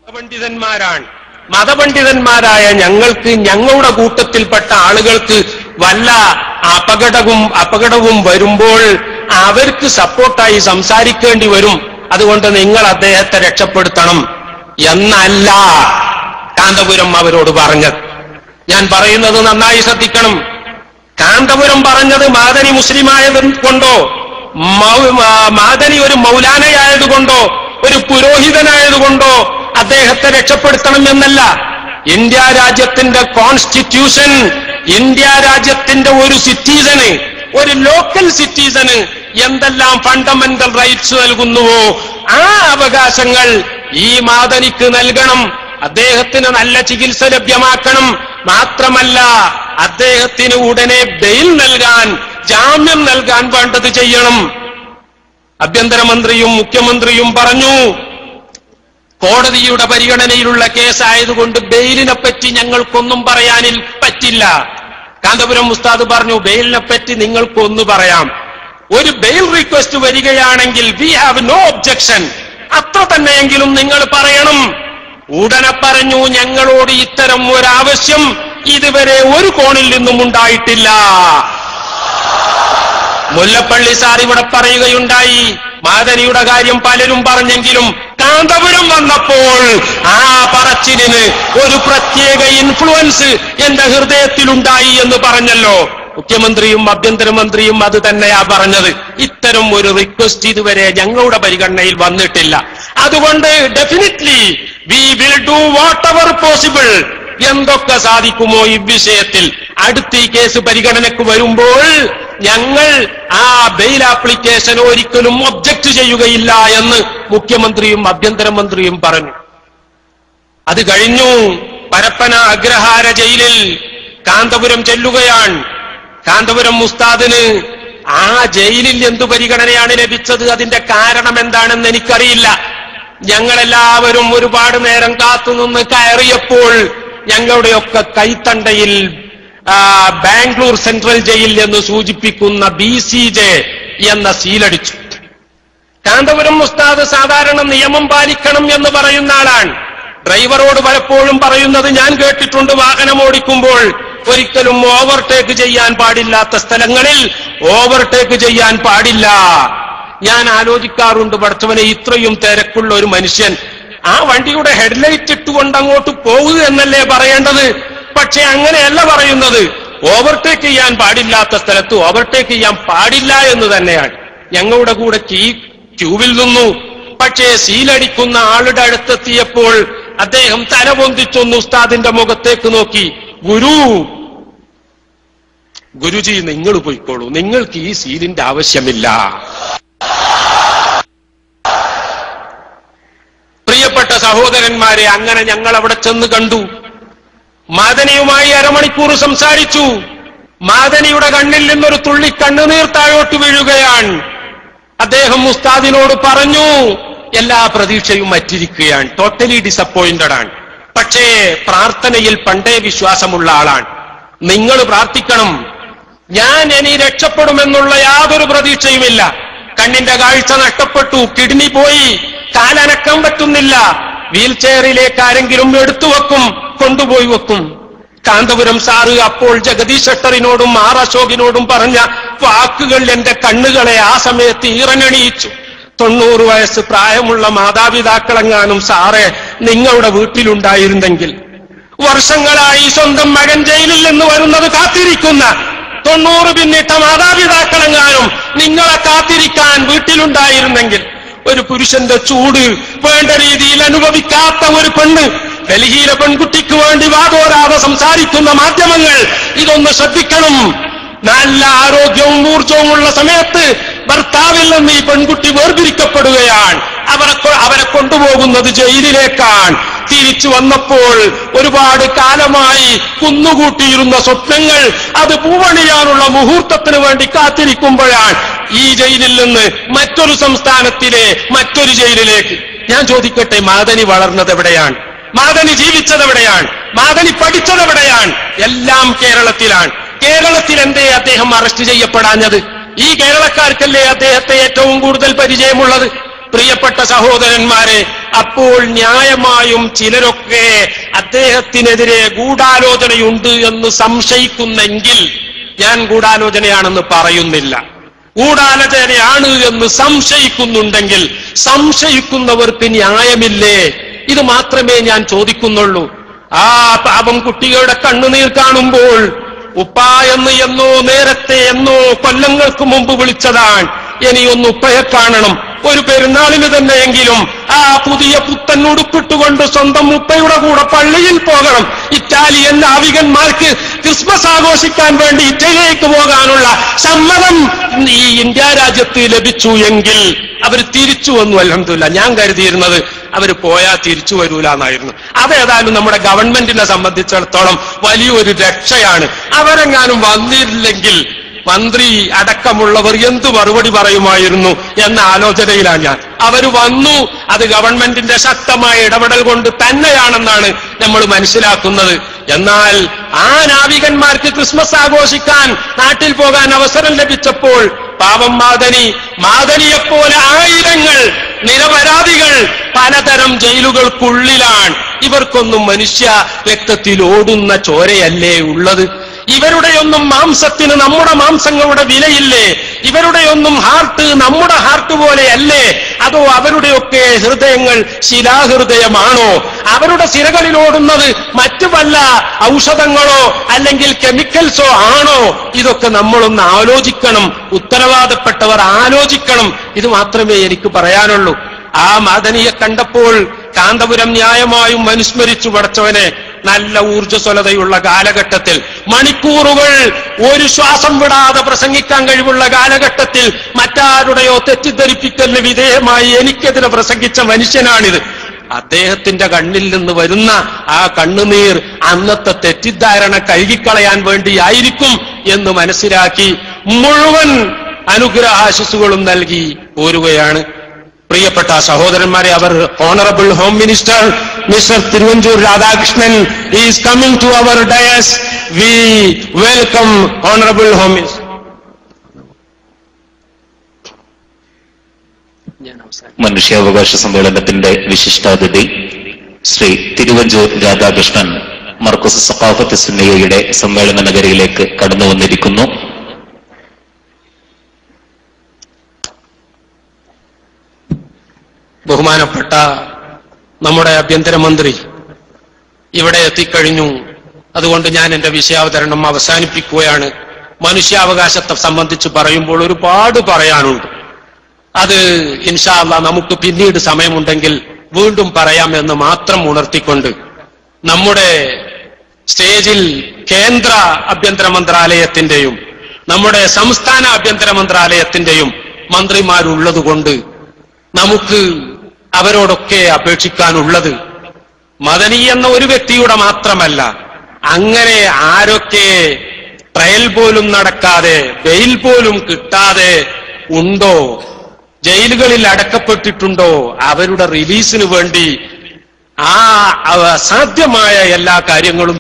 മതപണ്ഡിതന്മാരാണ്. മതപണ്ഡിതന്മാരായ ഞങ്ങൾക്ക്, ഞങ്ങളുടെ കൂട്ടത്തിൽപ്പെട്ട ആളുകൾക്ക് വല്ല അപകടവും വരുമ്പോൾ അവർക്ക് സപ്പോർട്ടായി സംസാരിക്കേണ്ടി വരും. അതുകൊണ്ട് നിങ്ങൾ അദ്ദേഹത്തെ രക്ഷപ്പെടുത്തണം എന്നല്ല കാന്തപുരം അവരോട് പറഞ്ഞത്. ഞാൻ പറയുന്നത് നന്നായി ശ്രദ്ധിക്കണം. കാന്തപുരം പറഞ്ഞത് മാദനി മുസ്ലിമായത് കൊണ്ടോ, മാദനി ഒരു മൗലാനയായതുകൊണ്ടോ, ഒരു പുരോഹിതനായതുകൊണ്ടോ അദ്ദേഹത്തെ രക്ഷപ്പെടുത്തണം എന്നല്ല. ഇന്ത്യ രാജ്യത്തിന്റെ കോൺസ്റ്റിറ്റ്യൂഷൻ, ഇന്ത്യ രാജ്യത്തിന്റെ ഒരു സിറ്റിസന്, ഒരു ലോക്കൽ സിറ്റിസന് എന്തെല്ലാം ഫണ്ടമെന്റൽ റൈറ്റ്സ് നൽകുന്നുവോ ആ അവകാശങ്ങൾ ഈ മാദനിക്ക് നൽകണം. അദ്ദേഹത്തിന് നല്ല ചികിത്സ ലഭ്യമാക്കണം. മാത്രമല്ല അദ്ദേഹത്തിന് ഉടനെ ബെയിൽ നൽകാൻ, ജാമ്യം നൽകാൻ വേണ്ടത് ചെയ്യണം. ആഭ്യന്തരമന്ത്രിയും മുഖ്യമന്ത്രിയും പറഞ്ഞു, കോടതിയുടെ പരിഗണനയിലുള്ള കേസായതുകൊണ്ട് ബെയിലിനെ പറ്റി ഞങ്ങൾക്കൊന്നും പറയാനിൽ പറ്റില്ല. കാന്തപുരം ഉസ്താദ് പറഞ്ഞു, ബെയിലിനെ പറ്റി നിങ്ങൾക്കൊന്നു പറയാം. ഒരു ബെയിൽ റിക്വസ്റ്റ് വരികയാണെങ്കിൽ വി ഹാവ് നോ ഒബ്ജക്ഷൻ, അത്ര തന്നെയെങ്കിലും നിങ്ങൾ പറയണം. ഉടനെ പറഞ്ഞു, ഞങ്ങളോട് ഇത്തരം ഒരാവശ്യം ഇതുവരെ ഒരു കോണിൽ നിന്നും ഉണ്ടായിട്ടില്ല. മുല്ലപ്പള്ളി സാർ ഇവിടെ പറയുകയുണ്ടായി, മാദനിയുടെ കാര്യം പലരും പറഞ്ഞെങ്കിലും കാന്തപുരം വന്നപ്പോൾ ആ പറച്ചിലിന് ഒരു പ്രത്യേക ഇൻഫ്ലുവൻസ് എന്റെ ഹൃദയത്തിലുണ്ടായി എന്ന് പറഞ്ഞല്ലോ. മുഖ്യമന്ത്രിയും ആഭ്യന്തരമന്ത്രിയും അത് തന്നെയാ പറഞ്ഞത്. ഇത്തരം ഒരു റിക്വസ്റ്റ് ഇതുവരെ ഞങ്ങളുടെ പരിഗണനയിൽ വന്നിട്ടില്ല. അതുകൊണ്ട് definitely we will do what ever possible, എന്തൊക്കെ സാധിക്കുമോ ഈ വിഷയത്തിൽ. അടുത്ത ഈ കേസ് പരിഗണനയ്ക്ക് വരുമ്പോൾ ഞങ്ങൾ ആ ബെയിൽ ആപ്ലിക്കേഷൻ ഒരിക്കലും ഒബ്ജക്ട് ചെയ്യുകയില്ല എന്ന് മുഖ്യമന്ത്രിയും ആഭ്യന്തരമന്ത്രിയും പറഞ്ഞു. അത് കഴിഞ്ഞു. പരപ്പന അഗ്രഹാര ജയിലിൽ കാന്തപുരം ചെല്ലുകയാണ്. കാന്തപുരം ഉസ്താദിന് ആ ജയിലിൽ എന്തു പരിഗണനയാണ് ലഭിച്ചത്, അതിന്റെ കാരണം എന്താണെന്ന് എനിക്കറിയില്ല. ഞങ്ങളെല്ലാവരും ഒരുപാട് നേരം കാത്തുനിന്ന് കയറിയപ്പോൾ ഞങ്ങളുടെയൊക്കെ കൈത്തണ്ടയിൽ ബാംഗ്ലൂർ സെൻട്രൽ ജയിൽ എന്ന് സൂചിപ്പിക്കുന്ന BCJ എന്ന സീലടിച്ചു. കാന്തപുരം ഉസ്താദ് സാധാരണ നിയമം പാലിക്കണം എന്ന് പറയുന്ന ആളാണ്. ഡ്രൈവറോട് പലപ്പോഴും പറയുന്നത് ഞാൻ കേട്ടിട്ടുണ്ട്, വാഹനം ഓടിക്കുമ്പോൾ ഒരിക്കലും ഓവർടേക്ക് ചെയ്യാൻ പാടില്ലാത്ത സ്ഥലങ്ങളിൽ ഓവർടേക്ക് ചെയ്യാൻ പാടില്ല. ഞാൻ ആലോചിക്കാറുണ്ട്, പഠിച്ചവനെ ഇത്രയും തിരക്കുള്ള ഒരു മനുഷ്യൻ ആ വണ്ടിയുടെ ഹെഡ്ലൈറ്റ് ഇട്ടുകൊണ്ട് അങ്ങോട്ട് പോകുക എന്നല്ലേ പറയേണ്ടത്. പക്ഷെ അങ്ങനെയല്ല പറയുന്നത്. ഓവർടേക്ക് ചെയ്യാൻ പാടില്ലാത്ത സ്ഥലത്ത് ഓവർടേക്ക് ചെയ്യാൻ പാടില്ല എന്ന് തന്നെയാണ്. ഞങ്ങളുടെ കൂടെ ക്യൂവിൽ നിന്നു. പക്ഷേ സീലടിക്കുന്ന ആളുടെ അടുത്തെത്തിയപ്പോൾ അദ്ദേഹം തല പൊന്തിച്ചൊന്ന് ഉസ്താദിന്റെ മുഖത്തേക്ക് നോക്കി, ഗുരുജി നിങ്ങൾ പോയിക്കോളൂ, നിങ്ങൾക്ക് ഈ സീലിന്റെ ആവശ്യമില്ല. പ്രിയപ്പെട്ട സഹോദരന്മാരെ, അങ്ങനെ ഞങ്ങൾ അവിടെ ചെന്ന് കണ്ടു. മാദനിയുമായി അരമണിക്കൂർ സംസാരിച്ചു. മാദനിയുടെ കണ്ണിൽ നിന്നൊരു തുള്ളി കണ്ണുനീർ താഴോട്ട് വീഴുകയാണ്. അദ്ദേഹം ഉസ്താദിനോട് പറഞ്ഞു, എല്ലാ പ്രതീക്ഷയും മറ്റിരിക്കുകയാണ്, ടോട്ടലി ഡിസപ്പോയിന്റഡ് ആണ്. പക്ഷേ പ്രാർത്ഥനയിൽ പണ്ടേ വിശ്വാസമുള്ള ആളാണ്. നിങ്ങൾ പ്രാർത്ഥിക്കണം. ഞാൻ ഇനി രക്ഷപ്പെടുമെന്നുള്ള യാതൊരു പ്രതീക്ഷയുമില്ല. കണ്ണിന്റെ കാഴ്ച നഷ്ടപ്പെട്ടു, കിഡ്നി പോയി, കാലനക്കാൻ പറ്റുന്നില്ല. വീൽ ചെയറിലേക്ക് ആരെങ്കിലും എടുത്തു വെക്കും, കൊണ്ടുപോയി വെക്കും. കാന്തപുരം സാറ് അപ്പോൾ ജഗദീഷ് ഷട്ടറിനോടും ആർ അശോകിനോടും പറഞ്ഞ വാക്കുകൾ എന്റെ കണ്ണുകളെ ആ സമയത്ത് ഈറനണിയിച്ചു. 90 വയസ്സ് പ്രായമുള്ള മാതാപിതാക്കളെങ്ങാനും സാറെ നിങ്ങളുടെ വീട്ടിലുണ്ടായിരുന്നെങ്കിൽ, വർഷങ്ങളായി സ്വന്തം മകൻ ജയിലിൽ നിന്ന് വരുന്നത് കാത്തിരിക്കുന്ന 90 പിന്നിട്ട മാതാപിതാക്കളെങ്ങാനും നിങ്ങളെ കാത്തിരിക്കാൻ വീട്ടിലുണ്ടായിരുന്നെങ്കിൽ, ഒരു പുരുഷന്റെ ചൂട് വേണ്ട രീതിയിൽ അനുഭവിക്കാത്ത ഒരു പെണ്ണ്, ഡൽഹിയിലെ പെൺകുട്ടിക്ക് വേണ്ടി വാദോരാതെ സംസാരിക്കുന്ന മാധ്യമങ്ങൾ ഇതൊന്ന് ശ്രദ്ധിക്കണം. നല്ല ആരോഗ്യവും ഊർജവുമുള്ള സമയത്ത് ഭർത്താവിൽ നിന്ന് ഈ പെൺകുട്ടി വേർതിരിക്കപ്പെടുകയാണ്. അവരെ കൊണ്ടുപോകുന്നത് ജയിലിലേക്കാണ്. തിരിച്ചു വന്നപ്പോൾ ഒരുപാട് കാലമായി കുന്നുകൂട്ടിയിരുന്ന സ്വപ്നങ്ങൾ അത് പൂവണിയാനുള്ള മുഹൂർത്തത്തിന് വേണ്ടി കാത്തിരിക്കുമ്പോഴാണ് ഈ ജയിലിൽ നിന്ന് മറ്റൊരു സംസ്ഥാനത്തിലെ മറ്റൊരു ജയിലിലേക്ക്. ഞാൻ ചോദിക്കട്ടെ, മാദനി വളർന്നത് എവിടെയാണ്? മാദനി ജീവിച്ചത് എവിടെയാണ്? മാദനി പഠിച്ചത് എവിടെയാണ്? എല്ലാം കേരളത്തിലാണ്. കേരളത്തിൽ എന്തേ അദ്ദേഹം അറസ്റ്റ് ചെയ്യപ്പെടാഞ്ഞത്? ഈ കേരളക്കാർക്കല്ലേ അദ്ദേഹത്തെ ഏറ്റവും കൂടുതൽ പരിചയമുള്ളത്. പ്രിയപ്പെട്ട സഹോദരന്മാരെ, അപ്പോൾ ന്യായമായും ചിലരൊക്കെ അദ്ദേഹത്തിനെതിരെ ഗൂഢാലോചനയുണ്ട് എന്ന് സംശയിക്കുന്നെങ്കിൽ, ഞാൻ ഗൂഢാലോചനയാണെന്ന് പറയുന്നില്ല, ഗൂഢാലോചനയാണ് എന്ന് സംശയിക്കുന്നുണ്ടെങ്കിൽ സംശയിക്കുന്നവർക്ക് ന്യായമില്ലേ? ഇത് മാത്രമേ ഞാൻ ചോദിക്കുന്നുള്ളൂ. ആ പാപം കുട്ടികളുടെ കണ്ണുനീർ കാണുമ്പോൾ ഉപ്പ എന്നോ നേരത്തെ കൊല്ലങ്ങൾക്ക് മുമ്പ് വിളിച്ചതാണ്, ഇനിയൊന്ന് ഉപ്പയെ കാണണം, ഒരു പെരുന്നാളിന് തന്നെയെങ്കിലും ആ പുതിയ പുത്തൻ ഉടുപ്പിട്ടുകൊണ്ട് സ്വന്തം ഉപ്പയുടെ കൂടെ പള്ളിയിൽ പോകണം. ഇറ്റാലിയൻ നാവികന്മാർക്ക് ക്രിസ്മസ് ആഘോഷിക്കാൻ വേണ്ടി ഇറ്റലിയിലേക്ക് പോകാനുള്ള സമ്മതം ഈ ഇന്ത്യ രാജ്യത്ത് ലഭിച്ചു എങ്കിൽ അവർ തിരിച്ചു വന്നു. അൽഹംദുലില്ലാഹ്. ഞാൻ കരുതിയിരുന്നത് അവർ പോയാൽ തിരിച്ചു വരൂല എന്നായിരുന്നു. അതേതായാലും നമ്മുടെ ഗവൺമെന്റിനെ സംബന്ധിച്ചിടത്തോളം വലിയൊരു രക്ഷയാണ്. അവരെങ്ങാനും വന്നില്ലെങ്കിൽ മന്ത്രി അടക്കമുള്ളവർ എന്ത് മറുപടി പറയുമായിരുന്നു എന്ന ആലോചനയിലാണ് ഞാൻ. അവർ വന്നു, അത് ഗവൺമെന്റിന്റെ ശക്തമായ ഇടപെടൽ കൊണ്ട് തന്നെയാണെന്നാണ് നമ്മൾ മനസ്സിലാക്കുന്നത്. എന്നാൽ ആ നാവികന്മാർക്ക് ക്രിസ്മസ് ആഘോഷിക്കാൻ നാട്ടിൽ പോകാൻ അവസരം ലഭിച്ചപ്പോൾ പാവം മാദനിയെപ്പോലെ ആയിരങ്ങൾ നിരപരാധികൾ പലതരം ജയിലുകൾക്കുള്ളിലാണ്. ഇവർക്കൊന്നും മനുഷ്യ രക്തത്തിൽ ഓടുന്ന ചോരയല്ലേ ഉള്ളത്? ഇവരുടെയൊന്നും മാംസത്തിന് നമ്മുടെ മാംസങ്ങളുടെ വിലയില്ലേ? ഇവരുടെയൊന്നും ഹാർട്ട് നമ്മുടെ ഹാർട്ട് പോലെയല്ലേ? അതോ അവരുടെയൊക്കെ ഹൃദയങ്ങൾ ശിലാഹൃദയമാണോ? അവരുടെ സിരകളിലോടുന്നത് മറ്റു വല്ല ഔഷധങ്ങളോ അല്ലെങ്കിൽ കെമിക്കൽസോ ആണോ? ഇതൊക്കെ നമ്മളൊന്ന് ആലോചിക്കണം. ഉത്തരവാദപ്പെട്ടവർ ആലോചിക്കണം. ഇത് മാത്രമേ എനിക്ക് പറയാനുള്ളൂ. ആ മാദനിയെ കണ്ടപ്പോൾ കാന്തപുരം ന്യായമായും അനുസ്മരിച്ചു. പടച്ചവനെ, നല്ല ഊർജ്ജസ്വലതയുള്ള കാലഘട്ടത്തിൽ, മണിക്കൂറുകൾ ഒരു ശ്വാസം വിടാതെ പ്രസംഗിക്കാൻ കഴിവുള്ള കാലഘട്ടത്തിൽ മറ്റാരുടെയോ തെറ്റിദ്ധരിപ്പിക്കലിന് വിധേയമായി എനിക്കെതിരെ പ്രസംഗിച്ച മനുഷ്യനാണിത്. അദ്ദേഹത്തിന്റെ കണ്ണിൽ നിന്ന് വരുന്ന ആ കണ്ണുനീർ അന്നത്തെ തെറ്റിദ്ധാരണ കഴുകിക്കളയാൻ വേണ്ടിയായിരിക്കും എന്ന് മനസ്സിലാക്കി മുഴുവൻ അനുഗ്രഹാശിസുകളും നൽകി പോരുകയാണ്. പ്രിയപ്പെട്ട സഹോദരന്മാരെ, our honourable home minister mister Thiruvanchoor Radhakrishnan is coming to our dais. We welcome honourable home minister. മനുഷ്യാവകാശ സമ്മേളനത്തിന്റെ വിശിഷ്ടാതിഥി ശ്രീ തിരുവഞ്ചൂർ രാധാകൃഷ്ണൻ മർക്കസ് സഖാഫത്ത് സുന്നിയയുടെ സമ്മേളന നഗരിയിലേക്ക് കടന്നു വന്നിരിക്കുന്നു. ബഹുമാനപ്പെട്ട നമ്മുടെ ആഭ്യന്തരമന്ത്രി ഇവിടെ എത്തിക്കഴിഞ്ഞു. അതുകൊണ്ട് ഞാൻ എന്റെ വിഷയാവതരണം അവസാനിപ്പിക്കുകയാണ്. മനുഷ്യാവകാശത്തെ സംബന്ധിച്ച് പറയുമ്പോൾ ഒരുപാട് പറയാനുണ്ട്. അത് ഇൻഷാ അല്ലാഹ് നമുക്ക് പിന്നീട് സമയമുണ്ടെങ്കിൽ വീണ്ടും പറയാമെന്ന് മാത്രം ഉണർത്തിക്കൊണ്ട്, നമ്മുടെ സ്റ്റേജിൽ കേന്ദ്ര ആഭ്യന്തര മന്ത്രാലയത്തിന്റെയും നമ്മുടെ സംസ്ഥാന ആഭ്യന്തര മന്ത്രാലയത്തിന്റെയും മന്ത്രിമാരുള്ളതുകൊണ്ട് നമുക്ക് അവരോടൊക്കെ അപേക്ഷിക്കാനുള്ളത് മദനി എന്ന ഒരു വ്യക്തിയുടെ മാത്രമല്ല, അങ്ങനെ ആരൊക്കെ ട്രയൽ പോലും നടക്കാതെ ബെയിൽ പോലും കിട്ടാതെ ഉണ്ടോ, ജയിലുകളിൽ അടക്കപ്പെട്ടിട്ടുണ്ടോ, അവരുടെ റിലീസിന് വേണ്ടി ആ അസാധ്യമായ എല്ലാ കാര്യങ്ങളും